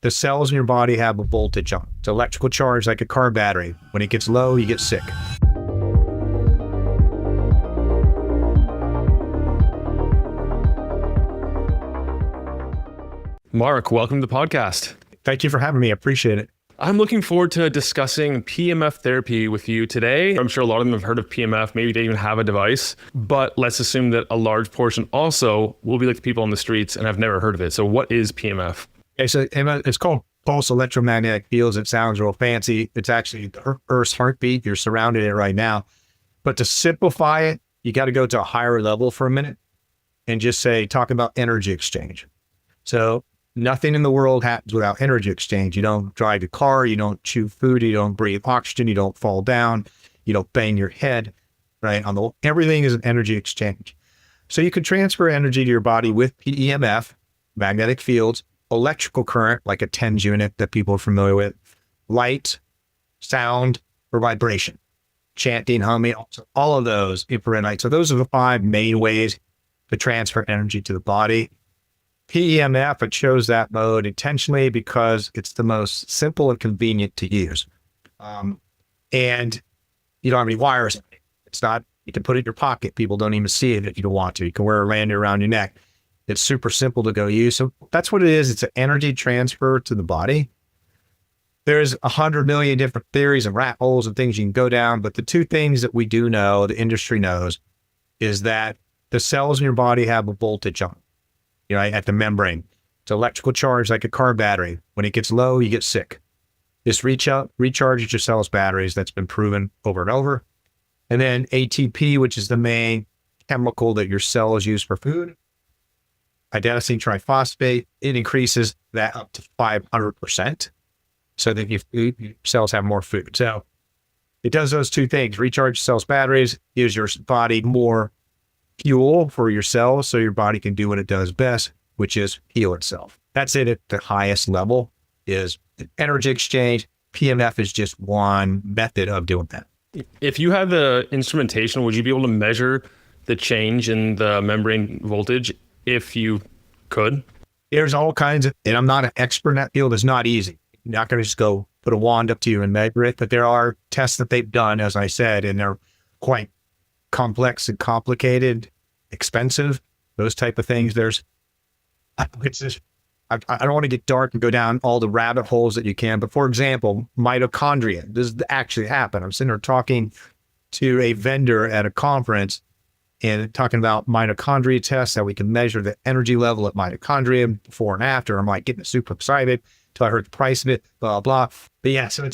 The cells in your body have a voltage on it. It's electrical charge like a car battery. When it gets low, you get sick. Mark, welcome to the podcast. Thank you for having me. I appreciate it. I'm looking forward to discussing PEMF therapy with you today. I'm sure a lot of them have heard of PEMF. Maybe they even have a device, but let's assume that a large portion also will be like the people on the streets and have never heard of it. So what is PEMF? Okay, so it's called pulse electromagnetic fields. It sounds real fancy. It's actually the Earth's heartbeat. You're surrounded in it right now. But to simplify it, you got to go to a higher level for a minute and just talk about energy exchange. So nothing in the world happens without energy exchange. You don't drive your car, you don't chew food, you don't breathe oxygen, you don't fall down, you don't bang your head, right? Everything is an energy exchange. So you can transfer energy to your body with PEMF, magnetic fields, electrical current, like a TENS unit that people are familiar with, light, sound, or vibration, chanting, humming, all of those, infrared light. So those are the 5 main ways to transfer energy to the body. PEMF, it chose that mode intentionally because it's the most simple and convenient to use. And you don't have any wires. It's not, you can put it in your pocket. People don't even see it if you don't want to. You can wear a lanyard around your neck. It's super simple to go use. So that's what it is. It's an energy transfer to the body. There's 100 million different theories and rat holes and things you can go down. But the 2 things that we do know, the industry knows, is that the cells in your body have a voltage on, at the membrane. It's electrical charge like a car battery. When it gets low, you get sick. Just recharges your cells' batteries. That's been proven over and over. And then ATP, which is the main chemical that your cells use for food, adenosine triphosphate, it increases that up to 500%. So that your cells have more food. So it does those 2 things: recharge cells' batteries, gives your body more fuel for your cells so your body can do what it does best, which is heal itself. That's it at the highest level, is energy exchange. PEMF is just one method of doing that. If you had the instrumentation, would you be able to measure the change in the membrane voltage if you could? There's all kinds of, and I'm not an expert in that field. It's not easy. You're not going to just go put a wand up to you and measure it, but there are tests that they've done, as I said, and they're quite complex and complicated, expensive, those type of things. I don't want to get dark and go down all the rabbit holes that you can, but for example, mitochondria, this actually happened. I'm sitting there talking to a vendor at a conference and talking about mitochondria tests, how we can measure the energy level of mitochondria before and after. I'm like getting super excited until I heard the price of it, blah, blah. But yeah, so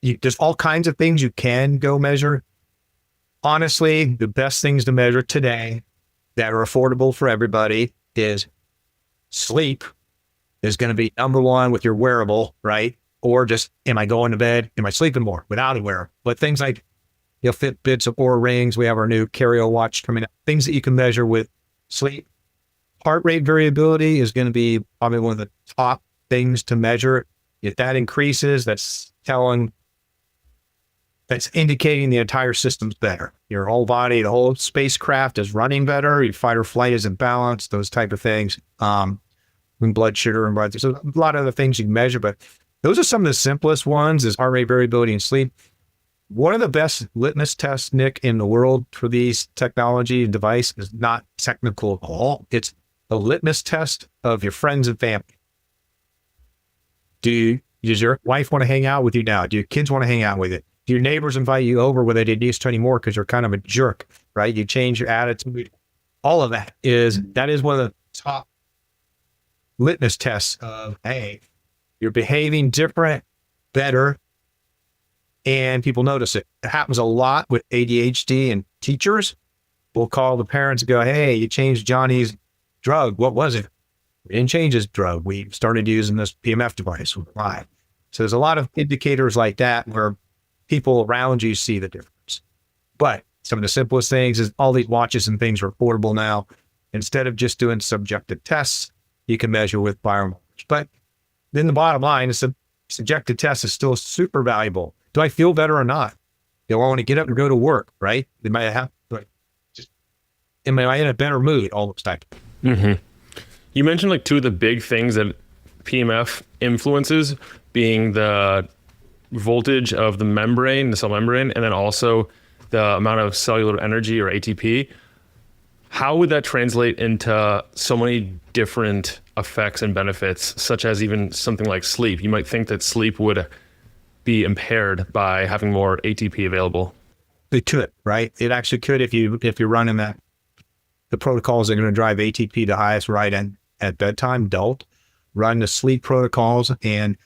there's all kinds of things you can go measure. Honestly, the best things to measure today that are affordable for everybody is sleep is going to be number 1 with your wearable, right? Or just, am I going to bed? Am I sleeping more without a wearable? But things like Fitbits or Oura rings, we have our new Cardio watch coming out, things that you can measure with sleep. Heart rate variability is going to be probably one of the top things to measure. If that increases, that's indicating the entire system's better. Your whole body, the whole spacecraft is running better. Your fight or flight is in balance, those type of things. Blood sugar and blood. So a lot of other things you can measure, but those are some of the simplest ones, is heart rate variability and sleep. One of the best litmus tests, Nick, in the world for these technology device is not technical at all. It's a litmus test of your friends and family. Does your wife want to hang out with you now? Do your kids want to hang out with you? Do your neighbors invite you over where they didn't used to anymore because you're kind of a jerk, right? You change your attitude. All of that is one of the top litmus tests of, hey, you're behaving different, better, and people notice it. It happens a lot with ADHD, and teachers will call the parents and go, hey, you changed Johnny's drug. What was it? We didn't change his drug. We started using this PEMF device. Why? So there's a lot of indicators like that where people around you see the difference. But some of the simplest things is all these watches and things are affordable now. Instead of just doing subjective tests, you can measure with biomarkers. But then the bottom line is the subjective test is still super valuable. Do I feel better or not? Do I want to get up and go to work, right? Am I in a better mood? All those types. Mm-hmm. You mentioned like 2 of the big things that PEMF influences, being the voltage of the membrane, the cell membrane, and then also the amount of cellular energy or ATP. How would that translate into so many different effects and benefits, such as even something like sleep? You might think that sleep would be impaired by having more ATP available. It could, right? It actually could if you're running that. The protocols are going to drive ATP to highest right and at bedtime. Don't run the sleep protocols. And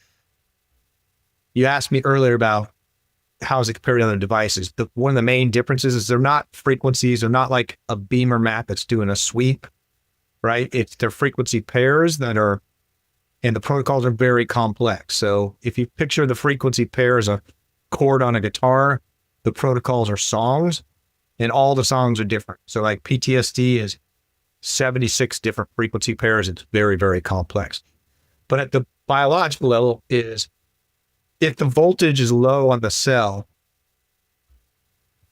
you asked me earlier about how is it compared to other devices. One of the main differences is they're not frequencies. They're not like a beamer map that's doing a sweep, right? It's their frequency pairs that are, and the protocols are very complex. So if you picture the frequency pair as a chord on a guitar, the protocols are songs, and all the songs are different. So like PTSD is 76 different frequency pairs. It's very, very complex. But at the biological level is, if the voltage is low on the cell,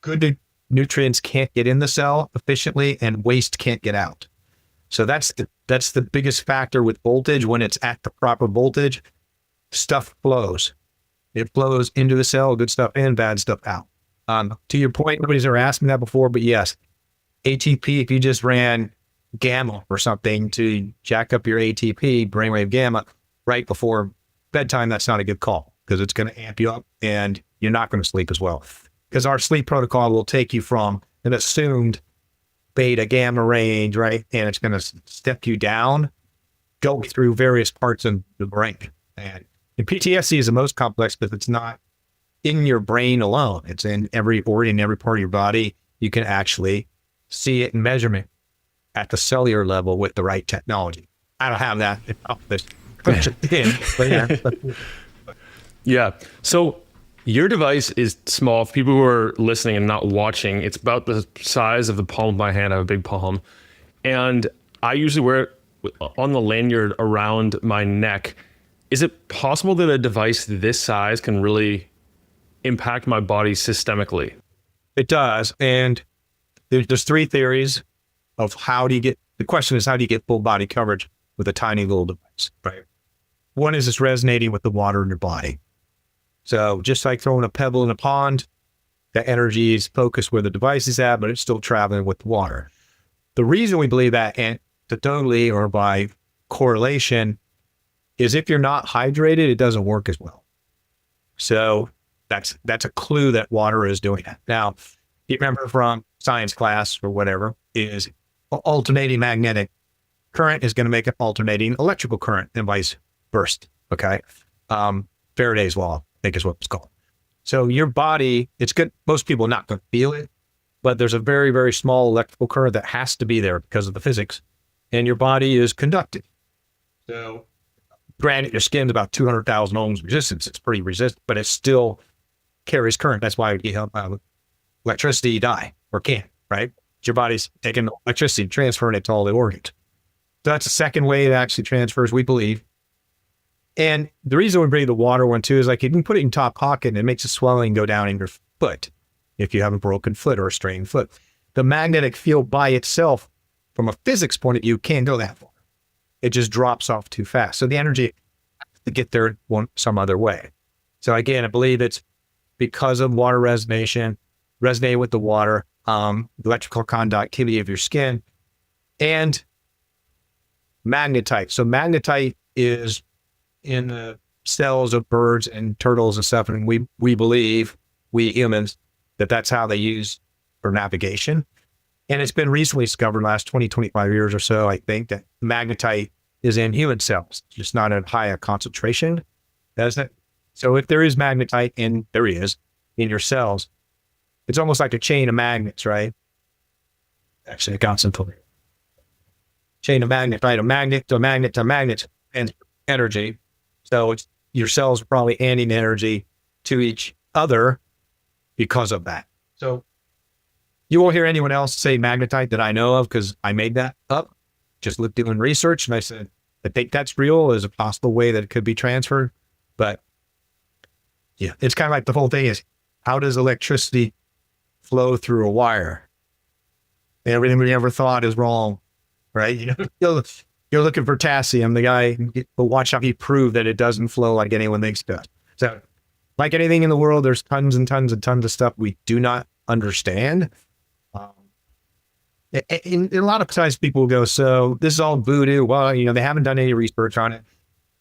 good nutrients can't get in the cell efficiently and waste can't get out. So that's the biggest factor with voltage. When it's at the proper voltage, stuff flows. It flows into the cell, good stuff in, bad stuff out. To your point, nobody's ever asked me that before, but yes, ATP, if you just ran gamma or something to jack up your ATP, brainwave gamma, right before bedtime, that's not a good call, because it's going to amp you up and you're not going to sleep as well. Because our sleep protocol will take you from an assumed beta gamma range, right? And it's going to step you down, go through various parts of the brain. And PTSD is the most complex because it's not in your brain alone. It's in every organ, every part of your body. You can actually see it in measurement at the cellular level with the right technology. I don't have that. But yeah. Yeah. So your device is small. For people who are listening and not watching, it's about the size of the palm of my hand. I have a big palm. And I usually wear it on the lanyard around my neck. Is it possible that a device this size can really impact my body systemically? It does. And there's three theories of how do you get, the question is, how do you get full body coverage with a tiny little device, right? One is it's resonating with the water in your body. So just like throwing a pebble in a pond, the energy is focused where the device is at, but it's still traveling with the water. The reason we believe that anecdotally or by correlation is if you're not hydrated, it doesn't work as well. So that's a clue that water is doing that. Now, you remember from science class or whatever, is alternating magnetic current is going to make an alternating electrical current and vice versa. Okay. Faraday's law, I think is what it's called. So your body, it's good. Most people are not going to feel it, but there's a very, very small electrical current that has to be there because of the physics, and your body is conductive. So granted, your skin's about 200,000 ohms resistance. It's pretty resistant, but it still carries current. That's why you have electricity, you die or can't, right? Your body's taking electricity and transferring it to all the organs. So that's the second way it actually transfers, we believe. And the reason we bring the water one too is like you can put it in top pocket and it makes the swelling go down in your foot if you have a broken foot or a strained foot. The magnetic field by itself, from a physics point of view, can't go that far. It just drops off too fast. So the energy has to get there some other way. So again, I believe it's because of water resonate with the water, electrical conductivity of your skin, and magnetite. So magnetite is in the cells of birds and turtles and stuff. And we believe, we humans, that's how they use for navigation. And it's been recently discovered in the last 20, 25 years or so, I think, that magnetite is in human cells, just not at high a concentration. So if there is magnetite, and there is, in your cells, it's almost like a chain of magnets, right? Actually, a concentrate. Chain of magnetite, a magnet to magnet to magnet, and energy. So your cells are probably adding energy to each other because of that. So you won't hear anyone else say magnetite that I know of because I made that up. Just looked doing research and I said, I think that's real. Is a possible way that it could be transferred. But yeah, it's kind of like the whole thing is, how does electricity flow through a wire? Everything we ever thought is wrong, right? You you're looking for potassium, the guy will watch how he prove that it doesn't flow like anyone thinks it does. So like anything in the world, there's tons and tons and tons of stuff we do not understand. And a lot of times people will go, so this is all voodoo. Well, they haven't done any research on it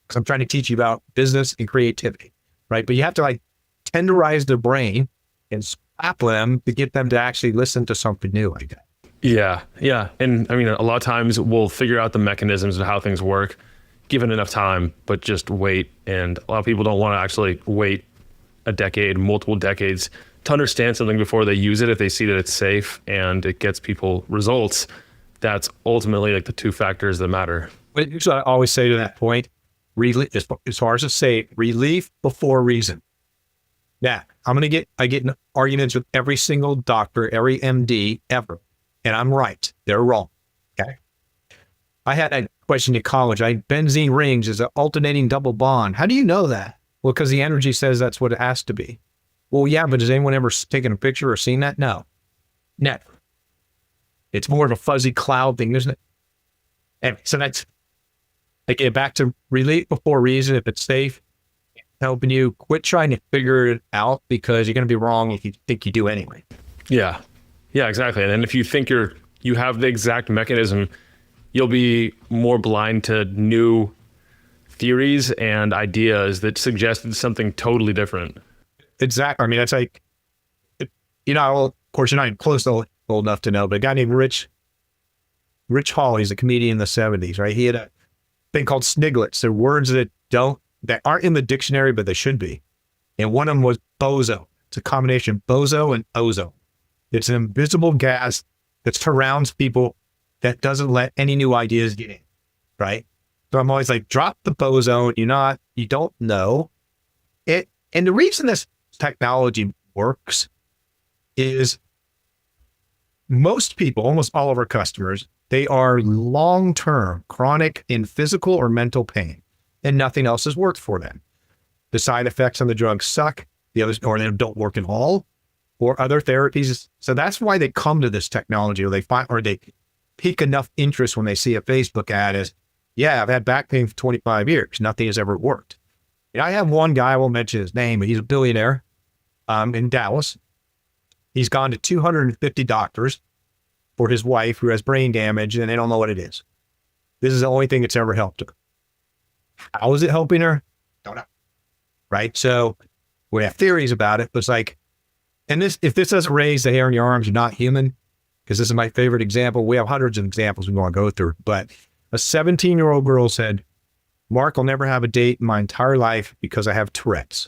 because I'm trying to teach you about business and creativity, right? But you have to like tenderize their brain and slap them to get them to actually listen to something new like that. Yeah. Yeah. And I mean, a lot of times we'll figure out the mechanisms of how things work given enough time, but just wait. And a lot of people don't want to actually wait a decade, multiple decades to understand something before they use it. If they see that it's safe and it gets people results, that's ultimately like the two factors that matter. But here's what I always say to that point, as far as I say, relief before reason. Now, I get in arguments with every single doctor, every MD ever, and I'm right. They're wrong. Okay. I had a question in college. Benzene rings is an alternating double bond. How do you know that? Well, because the energy says that's what it has to be. Well, yeah, but has anyone ever taken a picture or seen that? No, never. It's more of a fuzzy cloud thing, isn't it? Anyway, so that's, get back to relief before reason. If it's safe, helping you, quit trying to figure it out because you're going to be wrong if you think you do anyway. Yeah. Yeah, exactly. And then if you think you have the exact mechanism, you'll be more blind to new theories and ideas that suggested something totally different. Exactly. I mean, it's like, of course, you're not close to old enough to know, but a guy named Rich Hall, he's a comedian in the 70s, right? He had a thing called sniglets. They're words that aren't in the dictionary, but they should be. And one of them was bozo. It's a combination of bozo and ozone. It's an invisible gas that surrounds people that doesn't let any new ideas get in, right? So I'm always like, drop the bozo. You don't know it. And the reason this technology works is most people, almost all of our customers, they are long-term, chronic in physical or mental pain, and nothing else has worked for them. The side effects on the drugs suck, the others, or they don't work at all, or other therapies. So that's why they come to this technology, or they pique enough interest when they see a Facebook ad as, yeah, I've had back pain for 25 years. Nothing has ever worked. And I have one guy, I won't mention his name, but he's a billionaire in Dallas. He's gone to 250 doctors for his wife who has brain damage, and they don't know what it is. This is the only thing that's ever helped her. How is it helping her? Don't know. Right? So we have theories about it, but it's like, and if this doesn't raise the hair on your arms, you're not human, because this is my favorite example. We have hundreds of examples we want to go through, but a 17-year-old girl said, Mark, I'll never have a date in my entire life because I have Tourette's.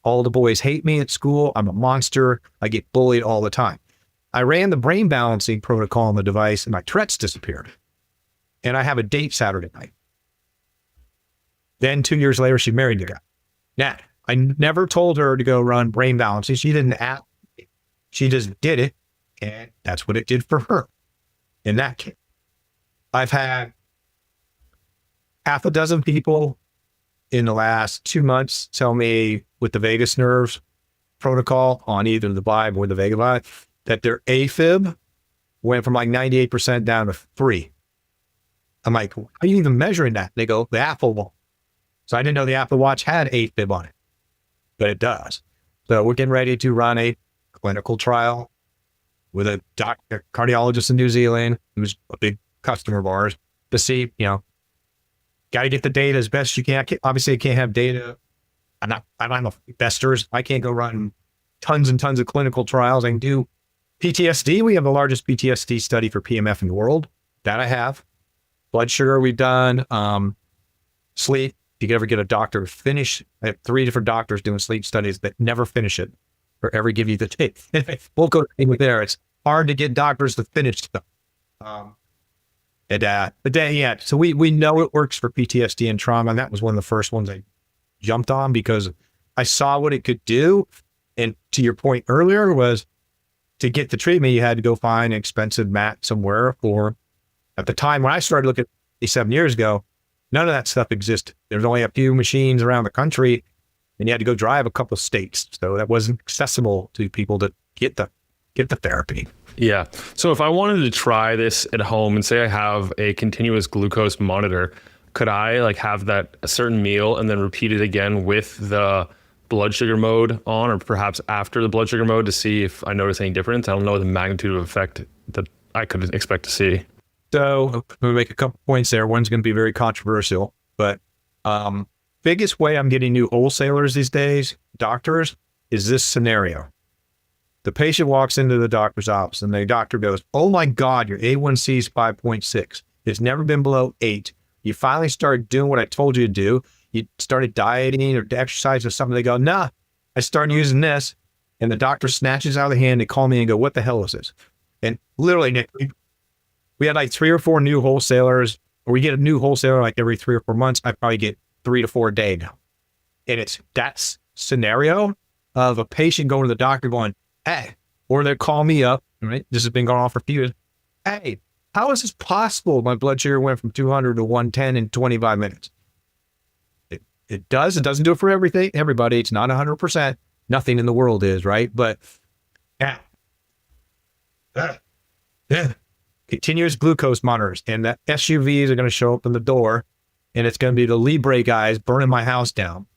All the boys hate me at school. I'm a monster. I get bullied all the time. I ran the brain balancing protocol on the device and my Tourette's disappeared. And I have a date Saturday night. Then 2 years later, she married the guy. Now, I never told her to go run brain balancing. She didn't ask. She just did it. And that's what it did for her. In that case, I've had half a dozen people in the last 2 months tell me with the vagus nerves protocol on either the Vibe or the Vega Vibe that their AFib went from like 98% down to 3. I'm like, how are you even measuring that? They go, the Apple Watch. So I didn't know the Apple Watch had AFib on it, but it does. So we're getting ready to run a clinical trial with a cardiologist in New Zealand, who's a big customer of ours, to see, got to get the data as best you can. Obviously, I can't have data. I'm not investors. I can't go run tons and tons of clinical trials. I can do PTSD. We have the largest PTSD study for PEMF in the world. That I have. Blood sugar we've done. Sleep. If you could ever get a doctor to finish, I have 3 different doctors doing sleep studies that never finish it or ever give you the tape. We'll go there. It's hard to get doctors to finish stuff. So we know it works for PTSD and trauma. And that was one of the first ones I jumped on because I saw what it could do. And to your point earlier was to get the treatment, you had to go find an expensive mat somewhere. Or at the time when I started looking 7 years ago, none of that stuff existed. There's only a few machines around the country and you had to go drive a couple of states. So that wasn't accessible to people to get get the therapy. Yeah. So if I wanted to try this at home and say I have a continuous glucose monitor, could I like have that a certain meal and then repeat it again with the blood sugar mode on, or perhaps after the blood sugar mode, to see if I notice any difference? I don't know the magnitude of effect that I could expect to see. So I'm going to make a couple points there. One's going to be very controversial, but biggest way I'm getting new wholesalers these days, doctors, is this scenario. The patient walks into the doctor's office and the doctor goes, "Oh my God, your A1C is 5.6. It's never been below 8. You finally started doing what I told you to do. You started dieting or exercise or something." They go, "Nah, I started using this." And the doctor snatches out of the hand. They call me and go, "What the hell is this?" And literally, Nick, we had like 3 or 4 new wholesalers, or we get a new wholesaler like every 3 or 4 months. I probably get 3 to 4 a day now. And it's that scenario of a patient going to the doctor going, "Hey," or they call me up, right? This has been going on for a few years. "Hey, how is this possible? My blood sugar went from 200 to 110 in 25 minutes. It doesn't do it for everybody. It's not 100%. Nothing in the world is, right? But yeah. Continuous glucose monitors, and the SUVs are going to show up in the door, and it's going to be the Libre guys burning my house down.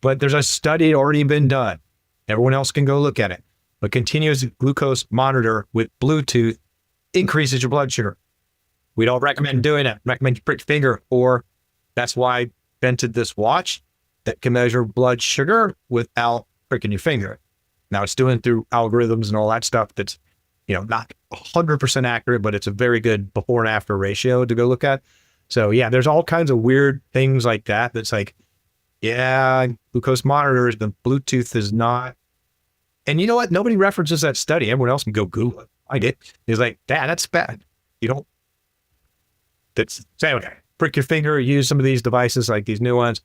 But there's a study already been done. Everyone else can go look at it. A continuous glucose monitor with Bluetooth increases your blood sugar. We don't recommend doing it. Recommend you prick your finger, or that's why I invented this watch that can measure blood sugar without pricking your finger. Now it's doing it through algorithms and all that stuff that's, not 100% accurate, but it's a very good before and after ratio to go look at. So yeah, there's all kinds of weird things like that. That's like, yeah, glucose monitors, but Bluetooth is not. And you know what? Nobody references that study. Everyone else can go Google it. I did. He's like, "Dad, that's bad. You don't." So anyway, prick your finger, use some of these devices like these new ones.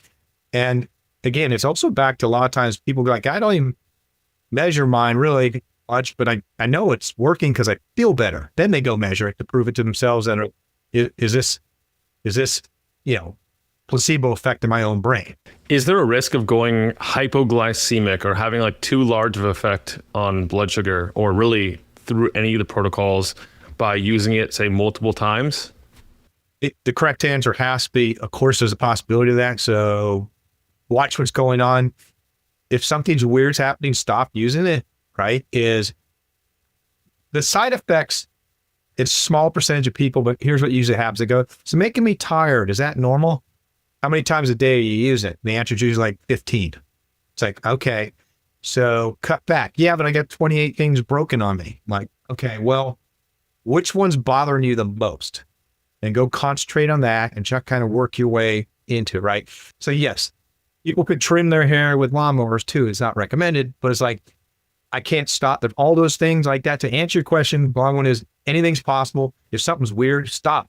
And again, it's also back to a lot of times people go like, "I don't even measure mine really much, but I know it's working because I feel better." Then they go measure it to prove it to themselves. And is this, placebo effect in my own brain? Is there a risk of going hypoglycemic or having like too large of effect on blood sugar, or really through any of the protocols, by using it, say, multiple times? The correct answer has to be, of course, there's a possibility of that. So watch what's going on. If something's weird's happening, stop using it, right? Is the side effects, it's a small percentage of people, but here's what usually happens. They go, "So making me tired, is that normal? How many times a day do you use it?" The answer is usually like 15. It's like, okay, so cut back. "Yeah, but I got 28 things broken on me." I'm like, okay, well, which one's bothering you the most? And go concentrate on that and just kind of work your way into it, right? So yes, people could trim their hair with lawnmowers too. It's not recommended, but it's like, I can't stop that. All those things like that. To answer your question, the long one is, anything's possible. If something's weird, stop.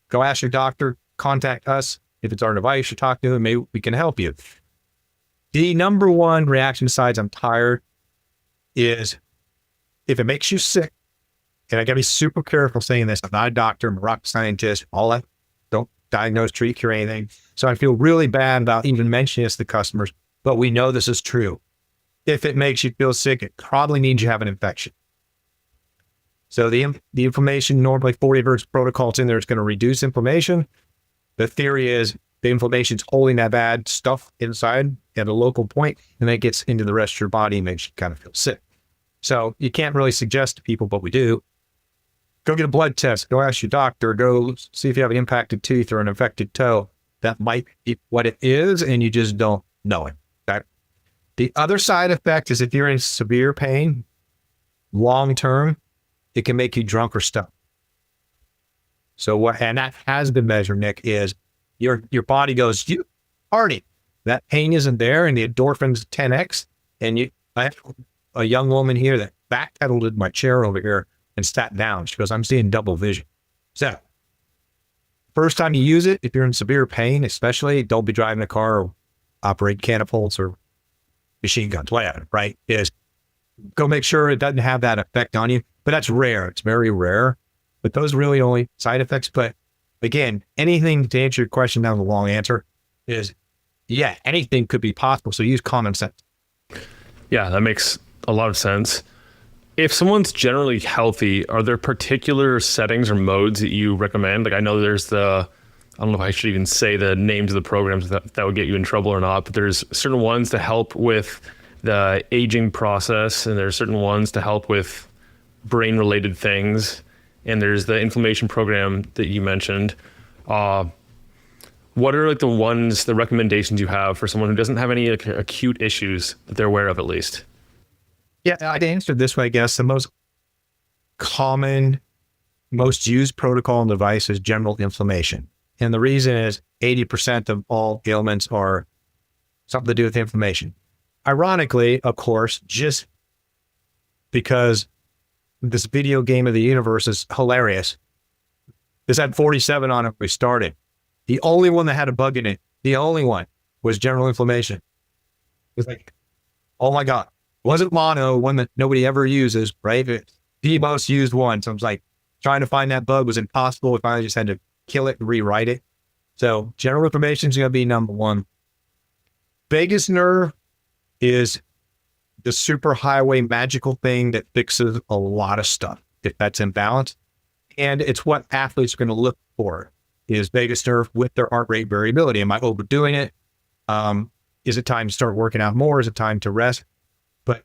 Go ask your doctor, contact us. If it's our device, you talk to them, maybe we can help you. The number one reaction besides "I'm tired" is if it makes you sick. And I got to be super careful saying this. I'm not a doctor, I'm a rocket scientist, all that. Don't diagnose, treat, cure anything. So I feel really bad about even mentioning this to customers, but we know this is true. If it makes you feel sick, it probably means you have an infection. So the inflammation, normally 40 hertz protocol's in there, it's going to reduce inflammation. The theory is the inflammation's holding that bad stuff inside at a local point, and then it gets into the rest of your body and makes you kind of feel sick. So you can't really suggest to people, but we do. Go get a blood test. Go ask your doctor. Go see if you have an impacted tooth or an infected toe. That might be what it is, and you just don't know it. Okay? The other side effect is if you're in severe pain, long term, it can make you drunk or stoned. So and that has been measured, Nick, is your body goes, "You party." That pain isn't there, and the endorphins 10x. And I have a young woman here that backpedaled in my chair over here and sat down. She goes, "I'm seeing double vision." So first time you use it, if you're in severe pain, especially, don't be driving a car or operate catapults or machine guns, whatever, right? Is go make sure it doesn't have that effect on you. But that's rare. It's very rare. But those are really only side effects. But again, anything to answer your question down the long answer is, yeah, anything could be possible. So use common sense. Yeah, that makes a lot of sense. If someone's generally healthy, are there particular settings or modes that you recommend? Like I know there's I don't know if I should even say the names of the programs that would get you in trouble or not, but there's certain ones to help with the aging process, and there's certain ones to help with brain related things. And there's the inflammation program that you mentioned. What are like the recommendations you have for someone who doesn't have any like, acute issues that they're aware of at least? Yeah, I'd answer it this way, I guess. The most common, most used protocol and device is general inflammation. And the reason is 80% of all ailments are something to do with inflammation. Ironically, of course, just because this video game of the universe is hilarious. This had 47 on it when we started. The only one that had a bug in it, the only one, was general inflammation. It was like, oh my God. It wasn't mono, one that nobody ever uses, right? It's the most used one. So I was like, trying to find that bug was impossible. We finally just had to kill it and rewrite it. So general inflammation is going to be number one. Vagus nerve is the superhighway magical thing that fixes a lot of stuff if that's imbalanced. And it's what athletes are going to look for is vagus nerve with their heart rate variability. Am I overdoing it? Is it time to start working out more? Is it time to rest? But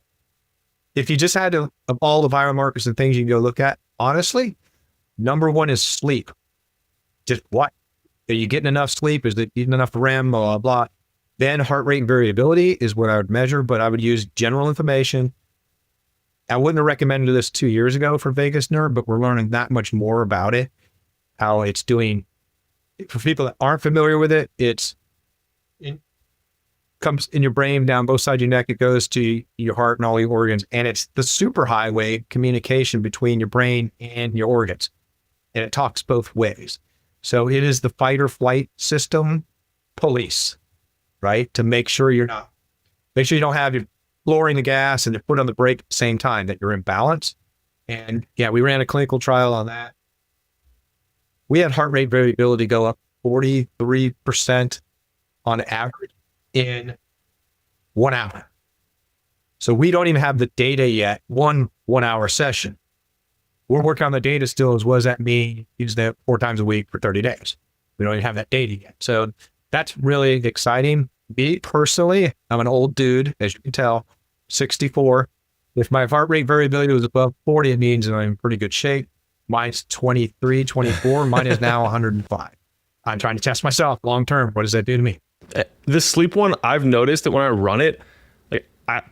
if you just had to, of all the biomarkers and things you can go look at, honestly, number one is sleep. Just what? Are you getting enough sleep? Is it getting enough REM? Blah, blah, blah. Then heart rate variability is what I would measure, but I would use general inflammation. I wouldn't have recommended this 2 years ago for vagus nerve, but we're learning that much more about it, how it's doing. For people that aren't familiar with it, comes in your brain down both sides of your neck. It goes to your heart and all your organs. And it's the superhighway communication between your brain and your organs. And it talks both ways. So it is the fight or flight system police, right? To make sure you don't have your lowering the gas and your foot on the brake at the same time, that you're in balance. And yeah, we ran a clinical trial on that. We had heart rate variability go up 43% on average in 1 hour. So we don't even have the data yet. 1 hour session. We're working on the data still. As what does that mean? Use that 4 times a week for 30 days. We don't even have that data yet. So that's really exciting. Me personally, I'm an old dude, as you can tell, 64. If my heart rate variability was above 40, it means I'm in pretty good shape. Mine's 23, 24. Mine is now 105. I'm trying to test myself long term. What does that do to me? This sleep one, I've noticed that when I run it,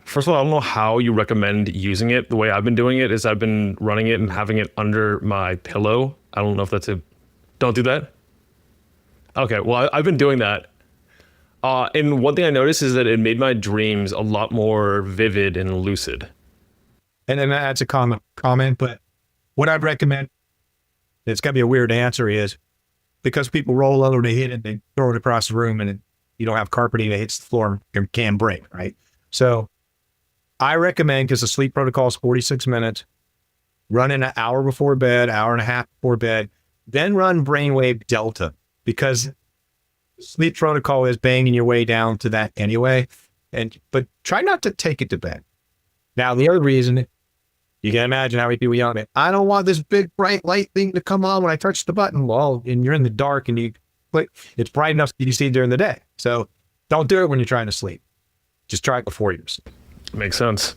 first of all, I don't know how you recommend using it. The way I've been doing it is I've been running it and having it under my pillow. I don't know if don't do that. Okay, well, I've been doing that. And one thing I noticed is that it made my dreams a lot more vivid and lucid. And then that's a common comment, but what I'd recommend, it's got to be a weird answer, is because people roll over, they hit it, they throw it across the room, and you don't have carpeting, it hits the floor and can break, right? So I recommend, because the sleep protocol is 46 minutes, run in an hour before bed, hour and a half before bed, then run brainwave delta, because sleep protocol is banging your way down to that anyway. But try not to take it to bed. Now, the other reason, you can imagine how many people yell at me, I don't want this big bright light thing to come on when I touch the button. Well, and you're in the dark and you click, it's bright enough that you see it during the day. So don't do it when you're trying to sleep. Just try it before you sleep. Makes sense.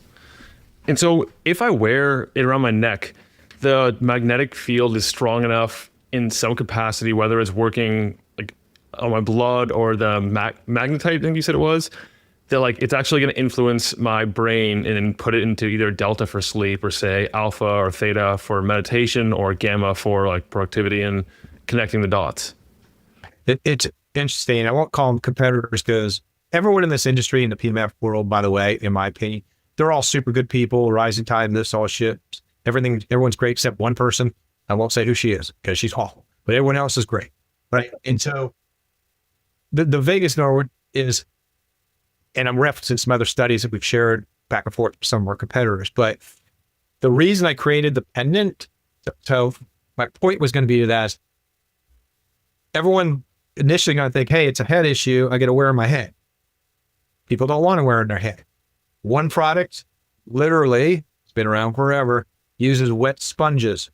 And so if I wear it around my neck, the magnetic field is strong enough in some capacity, whether it's working like on my blood or the magnetite, I think you said it was, that like it's actually going to influence my brain and put it into either delta for sleep, or say alpha or theta for meditation, or gamma for like productivity and connecting the dots. It's interesting. I won't call them competitors, because everyone in this industry, in the PEMF world, by the way, in my opinion, they're all super good people. Rising tide, this all shit. Everyone's great except one person. I won't say who she is because she's awful, but everyone else is great, right? And so the vagus nerve is, and I'm referencing some other studies that we've shared back and forth with some of our competitors, but the reason I created the pendant, so my point was going to be that everyone initially going to think, hey, it's a head issue, I got to wear in my head. People don't want to wear it in their head. One product, literally, it's been around forever, uses wet sponges.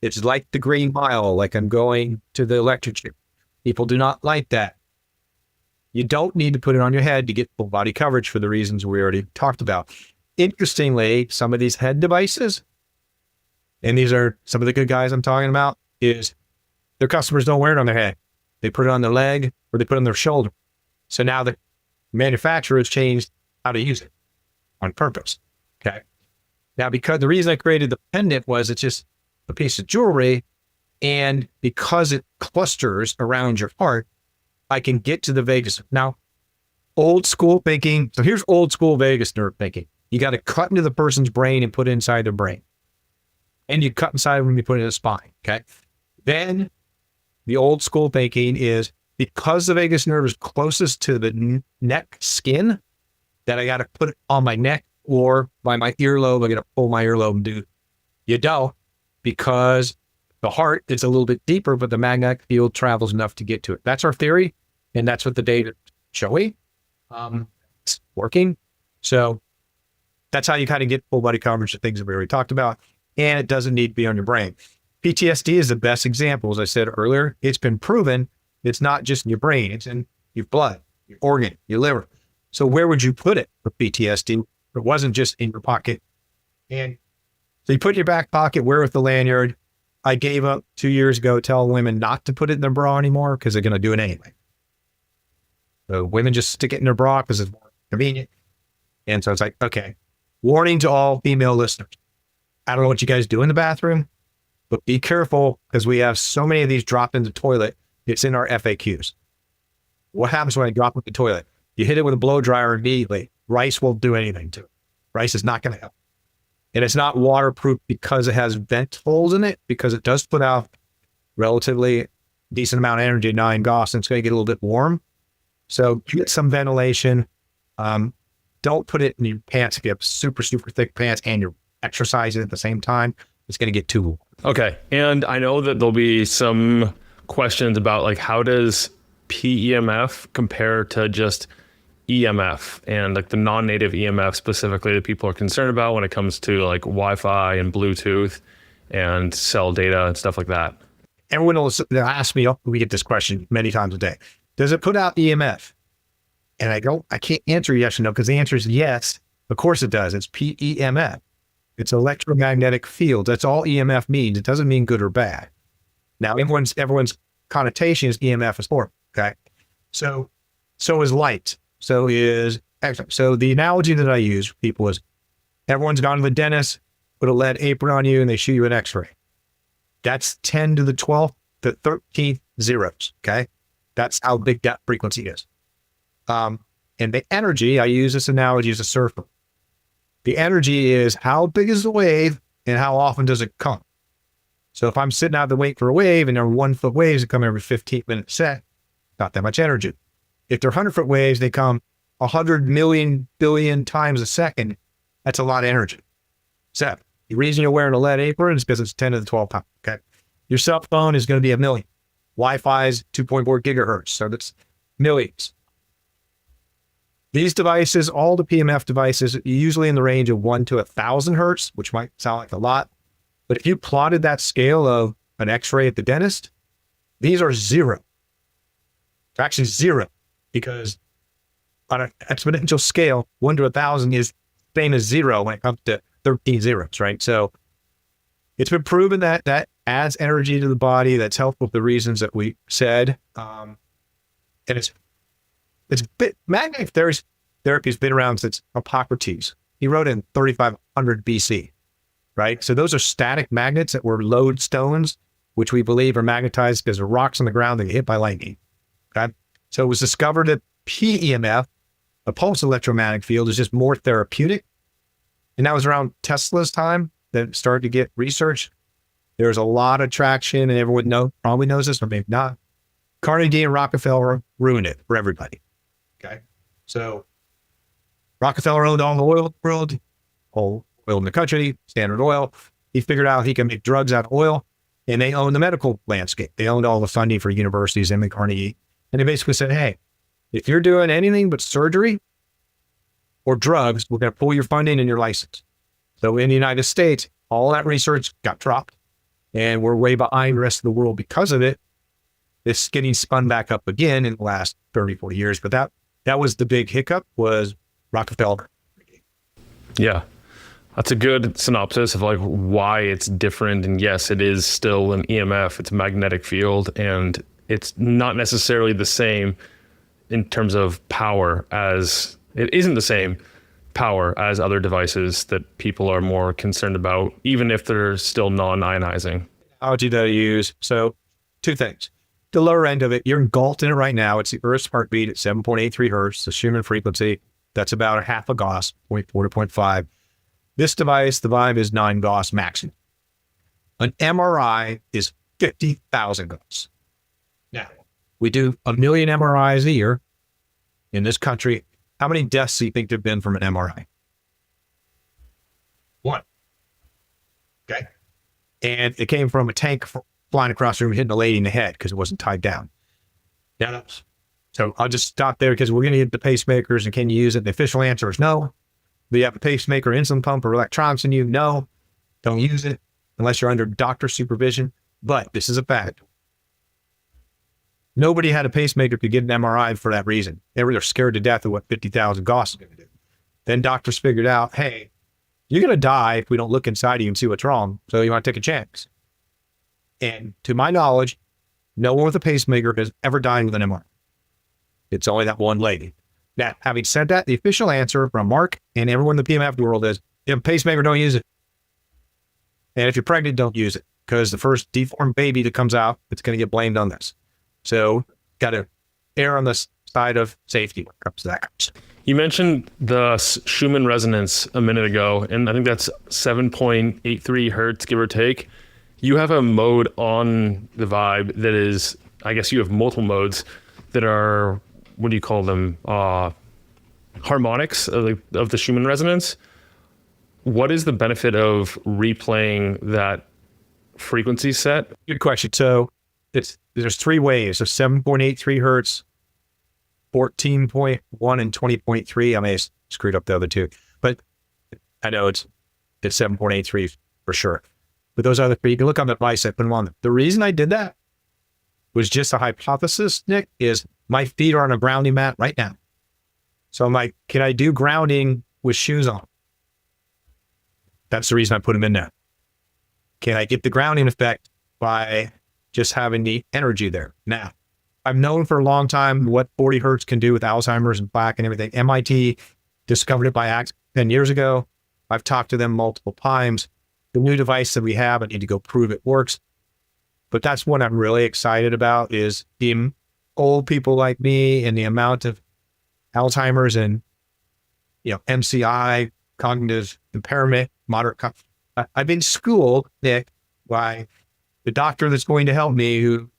It's like the Green Mile, like I'm going to the electric chair. People do not like that. You don't need to put it on your head to get full body coverage for the reasons we already talked about. Interestingly, some of these head devices, and these are some of the good guys I'm talking about, is their customers don't wear it on their head. They put it on their leg or they put it on their shoulder. So now the manufacturer has changed how to use it on purpose. Okay. Now, because the reason I created the pendant was it's just a piece of jewelry, and because it clusters around your heart, I can get to the vagus. Now, old school thinking. So here's old school vagus nerve thinking. You got to cut into the person's brain and put it inside their brain. And you cut inside when you put it in the spine. Okay. Then the old school thinking is because the vagus nerve is closest to the neck skin, that I got to put it on my neck or by my earlobe. I got to pull my earlobe and do. You don't, because the heart is a little bit deeper, but the magnetic field travels enough to get to it. That's our theory. And that's what the data is showing. It's working. So that's how you kind of get full body coverage of things that we already talked about. And it doesn't need to be on your brain. PTSD is the best example. As I said earlier, it's been proven it's not just in your brain. It's in your blood, your organ, your liver. So where would you put it for PTSD? It wasn't just in your pocket. And so you put it in your back pocket, wear it with the lanyard. I gave up 2 years ago telling women not to put it in their bra anymore because they're going to do it anyway. So women just stick it in their bra because it's more convenient. And so it's like, okay, warning to all female listeners. I don't know what you guys do in the bathroom, but be careful because we have so many of these dropped in the toilet. It's in our FAQs. What happens when I drop in the toilet? You hit it with a blow dryer immediately. Rice won't do anything to it. Rice is not going to help. And it's not waterproof because it has vent holes in it, because it does put out relatively decent amount of energy, 9 Gauss, and it's going to get a little bit warm. So get some ventilation. Don't put it in your pants if you have super, super thick pants and you're exercising at the same time. It's going to get too warm. Okay. And I know that there'll be some questions about like, how does PEMF compare to just EMF and like the non-native EMF specifically that people are concerned about when it comes to like Wi-Fi and Bluetooth and cell data and stuff like that? Everyone will ask me, we get this question many times a day. Does it put out EMF? And I can't answer yes or no, because the answer is yes. Of course it does. It's PEMF. It's electromagnetic field. That's all EMF means. It doesn't mean good or bad. Now, everyone's connotation is EMF is poor. Okay. So is light. So the analogy that I use for people is everyone's gone to the dentist, put a lead apron on you, and they shoot you an x-ray. That's 10 to the 12th to 13th zeros. Okay. That's how big that frequency is. And the energy, I use this analogy as a surfer. The energy is how big is the wave and how often does it come? So if I'm sitting out to wait for a wave and there are 1 foot waves that come every 15 minutes set, not that much energy. If they're 100-foot waves, they come 100 million billion times a second. That's a lot of energy. So the reason you're wearing a lead apron is because it's 10 to the 12 pounds. Okay. Your cell phone is going to be 1 million. Wi-Fi is 2.4 gigahertz. So that's millions. These devices, all the PEMF devices, usually in the range of 1 to 1,000 hertz, which might sound like a lot. But if you plotted that scale of an x-ray at the dentist, these are 0. It's actually 0, because on an exponential scale, 1 to 1,000 is same as 0 when it comes to 13 zeros, right? So it's been proven that that adds energy to the body. That's helpful for the reasons that we said. And magnetic therapy has been around since Hippocrates. He wrote in 3500 BC, right? So those are static magnets that were lodestones, which we believe are magnetized because of rocks on the ground that get hit by lightning. Okay. So it was discovered that PEMF, a pulse electromagnetic field, is just more therapeutic. And that was around Tesla's time that it started to get research. There's a lot of traction, and everyone probably knows this, or maybe not. Carnegie and Rockefeller ruined it for everybody. Okay. So Rockefeller owned all the oil in the world, all oil in the country, Standard Oil. He figured out he can make drugs out of oil, and they owned the medical landscape. They owned all the funding for universities and Carnegie. And they basically said, hey, if you're doing anything but surgery or drugs, we're going to pull your funding and your license. So in the United States, all that research got dropped, and we're way behind the rest of the world because of it. It's getting spun back up again in the last 30, 40 years. But that was the big hiccup, was Rockefeller. Yeah. That's a good synopsis of like why it's different. And yes, it is still an EMF, it's a magnetic field, and it's not necessarily the same in terms of power as it isn't the same power as other devices that people are more concerned about, even if they're still non-ionizing. Technology that I use. So 2 things. The lower end of it, you're engulfed in it right now. It's the Earth's heartbeat at 7.83 hertz, the Schumann frequency. That's about a half a Gauss, 0.4 to 0.5. This device, the Vibe, is 9 Gauss maximum. An MRI is 50,000 Gauss. Now, we do 1 million MRIs a year in this country. How many deaths do you think there have been from an MRI? 1. Okay. And it came from a tank flying across the room, hitting a lady in the head because it wasn't tied down. Now, so I'll just stop there because we're going to get the pacemakers and can you use it? The official answer is no. Do you have a pacemaker, insulin pump, or electronics in you? No, don't use it unless you're under doctor supervision. But this is a fact. Nobody had a pacemaker to get an MRI for that reason. They were scared to death of what 50,000 Gauss is going to do. Then doctors figured out, hey, you're going to die if we don't look inside of you and see what's wrong. So you want to take a chance. And to my knowledge, no one with a pacemaker has ever died with an MRI. It's only that one lady. Now, having said that, the official answer from Mark and everyone in the PEMF world is, if you have a pacemaker, don't use it. And if you're pregnant, don't use it, because the first deformed baby that comes out, it's going to get blamed on this. So got to err on the side of safety when it comes to that. You mentioned the Schumann resonance a minute ago, and I think that's 7.83 hertz, give or take. You have a mode on the Vibe that is, I guess you have multiple modes that are, what do you call them? Harmonics of the Schumann resonance. What is the benefit of replaying that frequency set? Good question. So there's 3 waves of 7.83 hertz, 14.1 and 20.3. I may have screwed up the other 2, but I know it's 7.83 for sure. But those other 3, you can look on the device, I put them on them. The reason I did that was just a hypothesis, Nick, is my feet are on a grounding mat right now. So I'm like, can I do grounding with shoes on? That's the reason I put them in there. Can I get the grounding effect by just having the energy there? Now, I've known for a long time what 40 hertz can do with Alzheimer's and plaque and everything. MIT discovered it by accident 10 years ago. I've talked to them multiple times. The new device that we have, I need to go prove it works. But that's what I'm really excited about, is the old people like me and the amount of Alzheimer's and, MCI, cognitive impairment, moderate. I've been schooled, Nick, by the doctor that's going to help me, who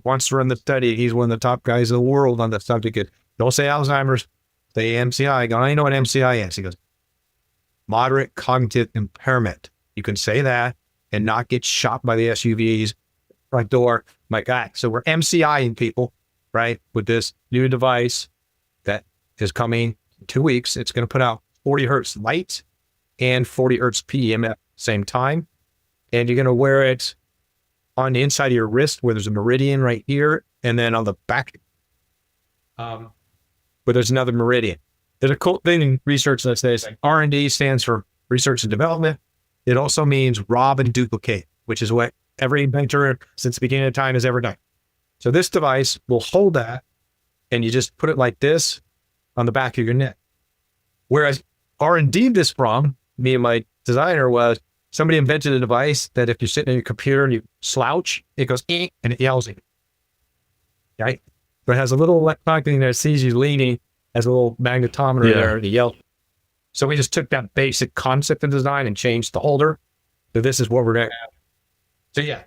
wants to run the study. He's one of the top guys in the world on the subject. Don't say Alzheimer's, say MCI. I go, I know what MCI is. He goes, moderate cognitive impairment. You can say that and not get shot by the SUVs front door. My God. So we're MCIing people, right? With this new device that is coming in 2 weeks. It's going to put out 40 hertz light and 40 hertz PEMF at the same time. And you're going to wear it on the inside of your wrist where there's a meridian right here. And then on the back, where there's another meridian. There's a cool thing in research that says like R&D stands for research and development. It also means rob and duplicate, which is what every inventor since the beginning of time has ever done. So this device will hold that, and you just put it like this on the back of your neck. Whereas R&D this from, me and my designer, was somebody invented a device that if you're sitting on your computer and you slouch, it goes, and it yells at you. Right? But it has a little electronic thing that sees you leaning, has a little magnetometer there, and it yells. So we just took that basic concept of design and changed the holder. So this is what we're going to have. So yeah,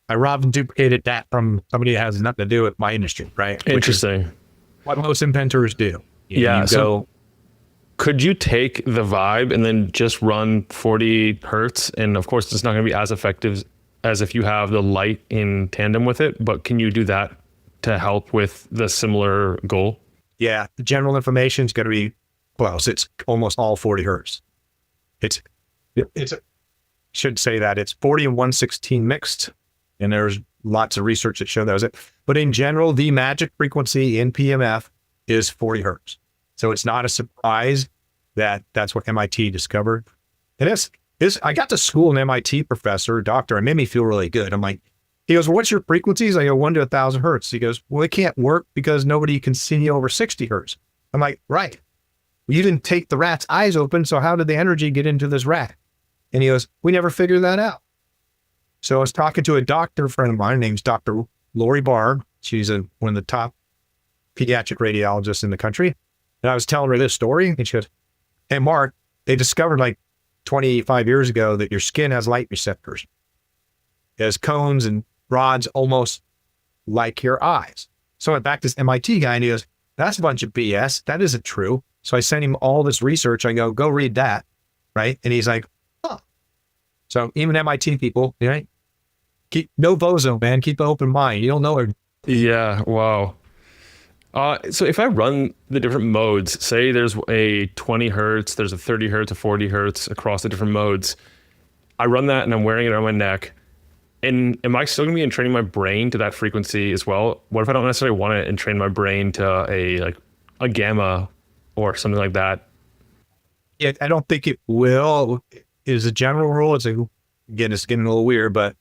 I robbed and duplicated that from somebody that has nothing to do with my industry, right? Interesting. What most inventors do. So could you take the Vibe and then just run 40 hertz? And of course, it's not going to be as effective as if you have the light in tandem with it, but can you do that to help with the similar goal? Yeah, the general information is going to be, well, it's almost all 40 hertz. Should say that it's 40 and 116 mixed, and there's lots of research that show those. But in general, the magic frequency in PMF is 40 hertz. So it's not a surprise that that's what MIT discovered. And I got to school an MIT professor, doctor, and made me feel really good. I'm like, he goes, well, what's your frequencies? I go, 1 to 1,000 hertz. He goes, well, it can't work because nobody can see you over 60 hertz. I'm like, right. You didn't take the rat's eyes open, so how did the energy get into this rat? And he goes, we never figured that out. So I was talking to a doctor friend of mine, her name's Dr. Lori Barr. She's one of the top pediatric radiologists in the country. And I was telling her this story, and she goes, hey, Mark, they discovered like 25 years ago that your skin has light receptors. It has cones and rods almost like your eyes. So I went back to this MIT guy, and he goes, that's a bunch of BS. That isn't true. So I sent him all this research. I go read that, right? And he's like, huh. So even MIT people, right? Keep no bozo, man. Keep an open mind. You don't know it. Yeah. Wow. So if I run the different modes, say there's a 20 hertz, there's a 30 hertz, a 40 hertz across the different modes. I run that and I'm wearing it around my neck. And am I still going to be entraining my brain to that frequency as well? What if I don't necessarily want to entrain my brain to a gamma or something like that? Yeah, I don't think it will. Is a general rule. It's again, it's getting a little weird, but